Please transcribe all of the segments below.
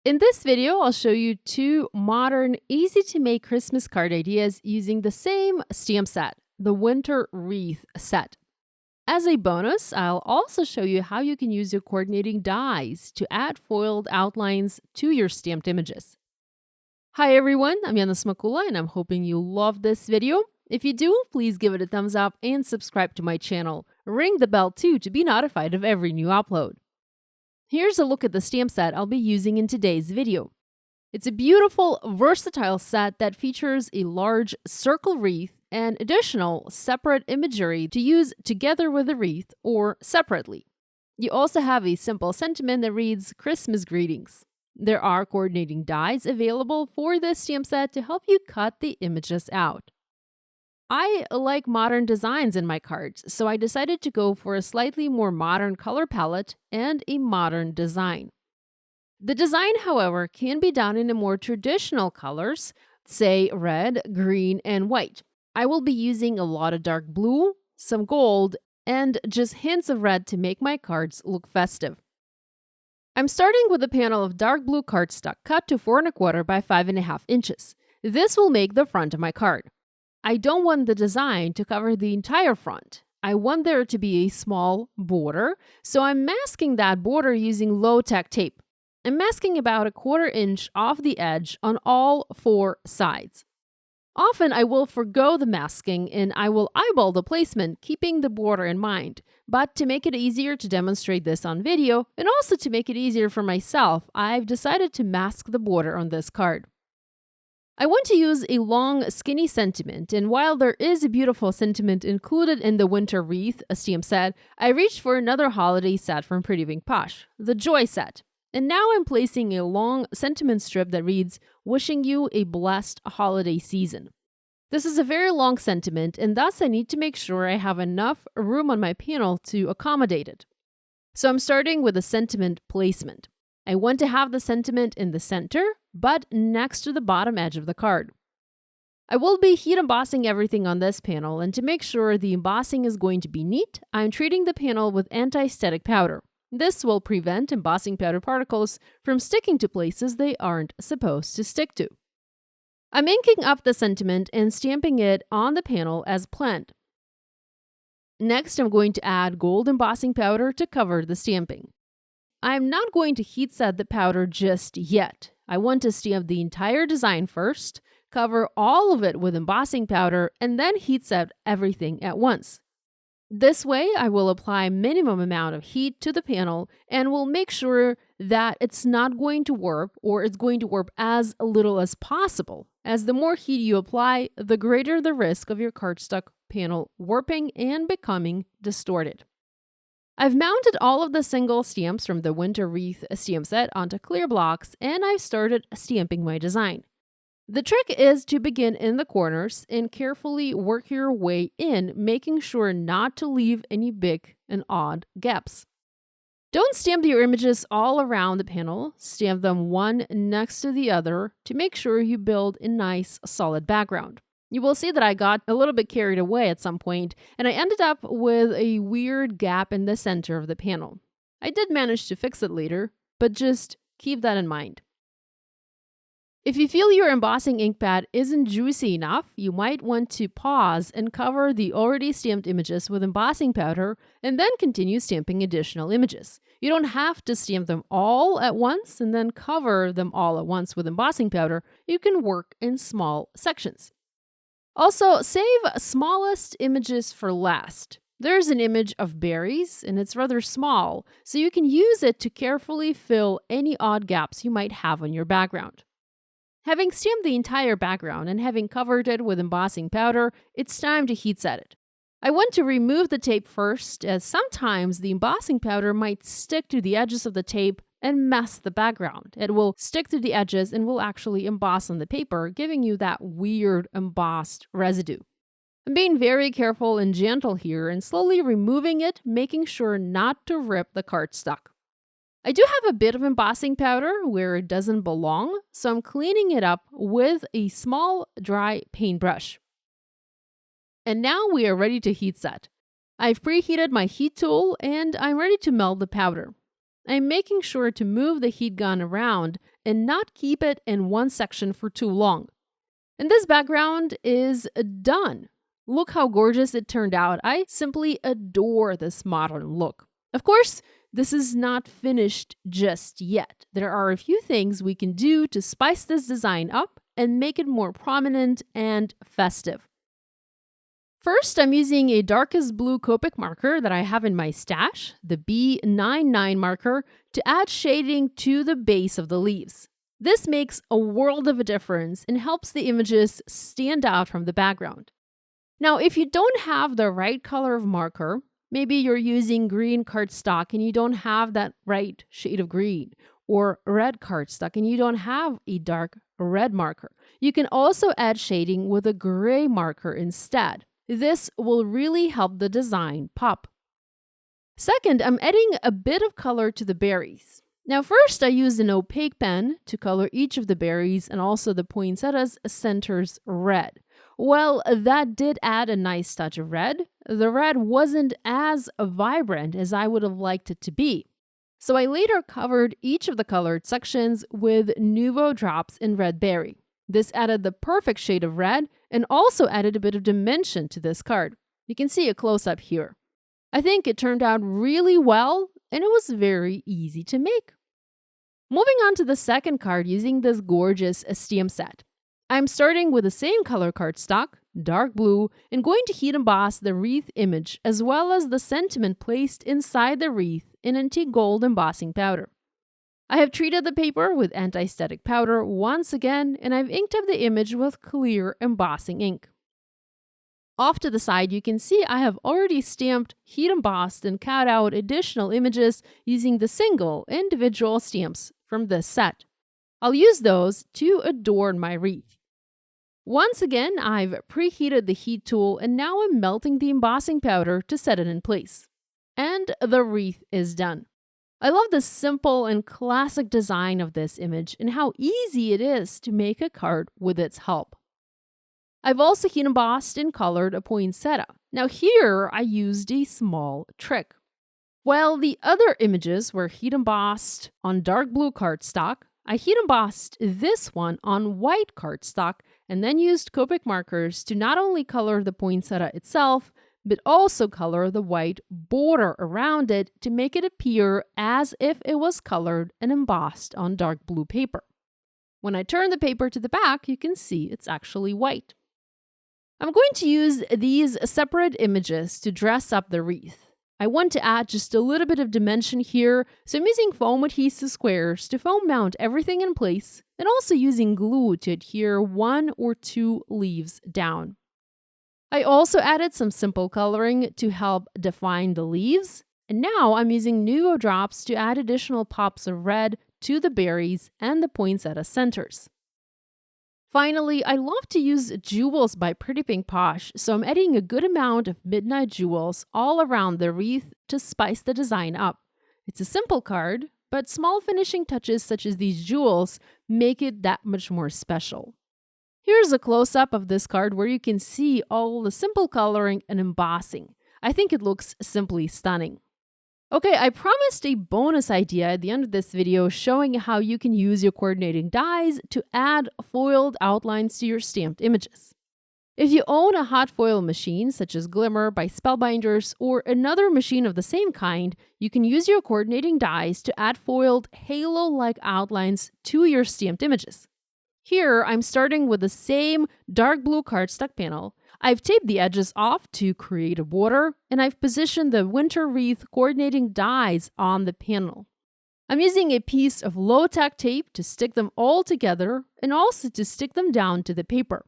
In this video, I'll show you two modern, easy-to-make Christmas card ideas using the same stamp set, the Winter Wreath set. As a bonus, I'll also show you how you can use your coordinating dies to add foiled outlines to your stamped images. Hi everyone, I'm Yana Smakula and I'm hoping you love this video. If you do, please give it a thumbs up and subscribe to my channel. Ring the bell too to be notified of every new upload. Here's a look at the stamp set I'll be using in today's video. It's a beautiful, versatile set that features a large circle wreath and additional separate imagery to use together with the wreath or separately. You also have a simple sentiment that reads Christmas greetings. There are coordinating dies available for this stamp set to help you cut the images out. I like modern designs in my cards, so I decided to go for a slightly more modern color palette and a modern design. The design, however, can be done in a more traditional colors, say red, green, and white. I will be using a lot of dark blue, some gold, and just hints of red to make my cards look festive. I'm starting with a panel of dark blue cardstock cut to 4 1/4 by 5.5 inches. This will make the front of my card. I don't want the design to cover the entire front. I want there to be a small border, so I'm masking that border using low-tech tape. I'm masking about 1/4 inch off the edge on all 4 sides. Often I will forgo the masking and I will eyeball the placement, keeping the border in mind. But to make it easier to demonstrate this on video, and also to make it easier for myself, I've decided to mask the border on this card. I want to use a long, skinny sentiment, and while there is a beautiful sentiment included in the Winter Wreath stamp set, I reached for another holiday set from Pretty Pink Posh, the Joy set. And now I'm placing a long sentiment strip that reads, Wishing you a blessed holiday season. This is a very long sentiment, and thus I need to make sure I have enough room on my panel to accommodate it. So I'm starting with a sentiment placement. I want to have the sentiment in the center, but next to the bottom edge of the card. I will be heat embossing everything on this panel, and to make sure the embossing is going to be neat, I'm treating the panel with anti-static powder. This will prevent embossing powder particles from sticking to places they aren't supposed to stick to. I'm inking up the sentiment and stamping it on the panel as planned. Next, I'm going to add gold embossing powder to cover the stamping. I'm not going to heat set the powder just yet. I want to stamp the entire design first, cover all of it with embossing powder, and then heat set everything at once. This way, I will apply minimum amount of heat to the panel and will make sure that it's not going to warp, or it's going to warp as little as possible. As the more heat you apply, the greater the risk of your cardstock panel warping and becoming distorted. I've mounted all of the single stamps from the Winter Wreath stamp set onto clear blocks, and I've started stamping my design. The trick is to begin in the corners and carefully work your way in, making sure not to leave any big and odd gaps. Don't stamp your images all around the panel. Stamp them one next to the other to make sure you build a nice, solid background. You will see that I got a little bit carried away at some point, and I ended up with a weird gap in the center of the panel. I did manage to fix it later, but just keep that in mind. If you feel your embossing ink pad isn't juicy enough, you might want to pause and cover the already stamped images with embossing powder and then continue stamping additional images. You don't have to stamp them all at once and then cover them all at once with embossing powder. You can work in small sections. Also, save smallest images for last. There's an image of berries, and it's rather small, so you can use it to carefully fill any odd gaps you might have on your background. Having stamped the entire background and having covered it with embossing powder, it's time to heat set it. I want to remove the tape first, as sometimes the embossing powder might stick to the edges of the tape and mess the background. It will stick to the edges and will actually emboss on the paper, giving you that weird embossed residue. I'm being very careful and gentle here and slowly removing it, making sure not to rip the cardstock. I do have a bit of embossing powder where it doesn't belong, so I'm cleaning it up with a small dry paintbrush. And now we are ready to heat set. I've preheated my heat tool and I'm ready to melt the powder. I'm making sure to move the heat gun around and not keep it in one section for too long. And this background is done. Look how gorgeous it turned out. I simply adore this modern look. Of course, this is not finished just yet. There are a few things we can do to spice this design up and make it more prominent and festive. First, I'm using a darkest blue Copic marker that I have in my stash, the B99 marker, to add shading to the base of the leaves. This makes a world of a difference and helps the images stand out from the background. Now, if you don't have the right color of marker, maybe you're using green cardstock and you don't have that right shade of green, or red cardstock and you don't have a dark red marker, you can also add shading with a gray marker instead. This will really help the design pop. Second, I'm adding a bit of color to the berries. Now first, I used an opaque pen to color each of the berries and also the poinsettia's centers red. Well, that did add a nice touch of red. The red wasn't as vibrant as I would have liked it to be. So I later covered each of the colored sections with Nouveau drops in red berry. This added the perfect shade of red and also added a bit of dimension to this card. You can see a close-up here. I think it turned out really well and it was very easy to make. Moving on to the second card using this gorgeous stamp set. I'm starting with the same color cardstock, dark blue, and going to heat emboss the wreath image as well as the sentiment placed inside the wreath in antique gold embossing powder. I have treated the paper with anti-static powder once again, and I've inked up the image with clear embossing ink. Off to the side, you can see I have already stamped, heat embossed, and cut out additional images using the single individual stamps from this set. I'll use those to adorn my wreath. Once again, I've preheated the heat tool and now I'm melting the embossing powder to set it in place. And the wreath is done. I love the simple and classic design of this image and how easy it is to make a card with its help. I've also heat embossed and colored a poinsettia. Now here I used a small trick. While the other images were heat embossed on dark blue cardstock, I heat embossed this one on white cardstock and then used Copic markers to not only color the poinsettia itself, but also color the white border around it to make it appear as if it was colored and embossed on dark blue paper. When I turn the paper to the back, you can see it's actually white. I'm going to use these separate images to dress up the wreath. I want to add just a little bit of dimension here, so I'm using foam adhesive squares to foam mount everything in place and also using glue to adhere 1 or 2 leaves down. I also added some simple coloring to help define the leaves, and now I'm using Nouveau drops to add additional pops of red to the berries and the poinsettia centers. Finally, I love to use jewels by Pretty Pink Posh, so I'm adding a good amount of midnight jewels all around the wreath to spice the design up. It's a simple card, but small finishing touches such as these jewels make it that much more special. Here's a close-up of this card where you can see all the simple coloring and embossing. I think it looks simply stunning. Okay, I promised a bonus idea at the end of this video showing how you can use your coordinating dies to add foiled outlines to your stamped images. If you own a hot foil machine such as Glimmer by Spellbinders or another machine of the same kind, you can use your coordinating dies to add foiled halo-like outlines to your stamped images. Here, I'm starting with the same dark blue cardstock panel. I've taped the edges off to create a border, and I've positioned the Winter Wreath coordinating dies on the panel. I'm using a piece of low-tack tape to stick them all together and also to stick them down to the paper.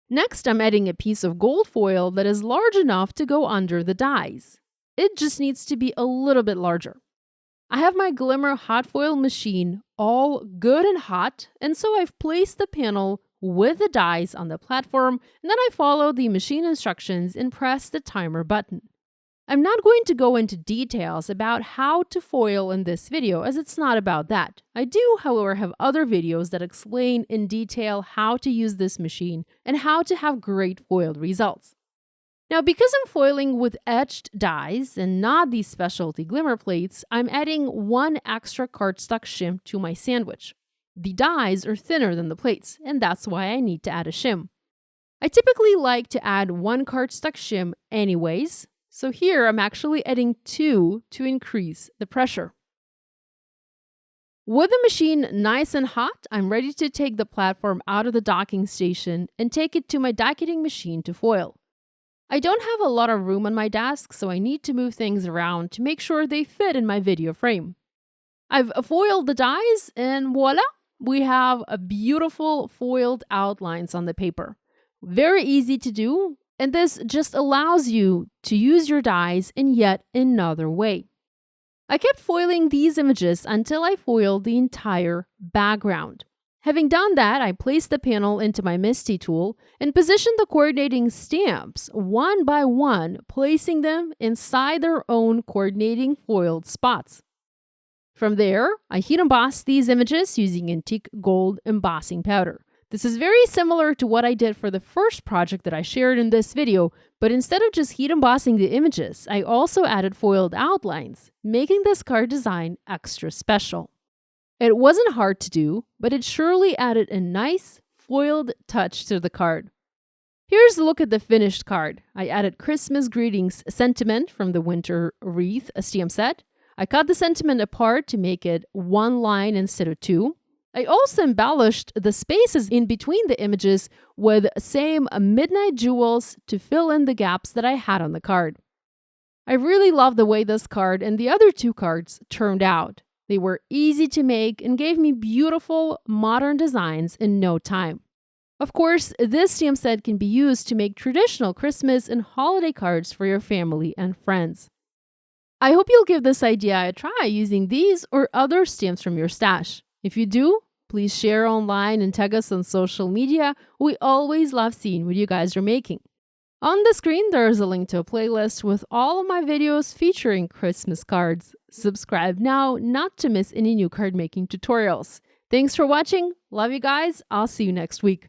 Next, I'm adding a piece of gold foil that is large enough to go under the dies. It just needs to be a little bit larger. I have my Glimmer hot foil machine all good and hot, and so I've placed the panel with the dies on the platform, and then I follow the machine instructions and press the timer button. I'm not going to go into details about how to foil in this video, as it's not about that. I do, however, have other videos that explain in detail how to use this machine and how to have great foiled results. Now, because I'm foiling with etched dies and not these specialty glimmer plates, I'm adding one extra cardstock shim to my sandwich. The dies are thinner than the plates, and that's why I need to add a shim. I typically like to add one cardstock shim anyways, so here I'm actually adding two to increase the pressure. With the machine nice and hot, I'm ready to take the platform out of the docking station and take it to my die cutting machine to foil. I don't have a lot of room on my desk, so I need to move things around to make sure they fit in my video frame. I've foiled the dies and voila, we have a beautiful foiled outlines on the paper. Very easy to do, and this just allows you to use your dies in yet another way. I kept foiling these images until I foiled the entire background. Having done that, I placed the panel into my MISTI tool and positioned the coordinating stamps one by one, placing them inside their own coordinating foiled spots. From there, I heat embossed these images using antique gold embossing powder. This is very similar to what I did for the first project that I shared in this video, but instead of just heat embossing the images, I also added foiled outlines, making this card design extra special. It wasn't hard to do, but it surely added a nice foiled touch to the card. Here's a look at the finished card. I added Christmas greetings sentiment from the Winter Wreath stamp set. I cut the sentiment apart to make it one line instead of two. I also embellished the spaces in between the images with same midnight jewels to fill in the gaps that I had on the card. I really love the way this card and the other two cards turned out. They were easy to make and gave me beautiful modern designs in no time. Of course, this stamp set can be used to make traditional Christmas and holiday cards for your family and friends. I hope you'll give this idea a try using these or other stamps from your stash. If you do, please share online and tag us on social media. We always love seeing what you guys are making. On the screen, there is a link to a playlist with all of my videos featuring Christmas cards. Subscribe now not to miss any new card making tutorials. Thanks for watching. Love you guys. I'll see you next week.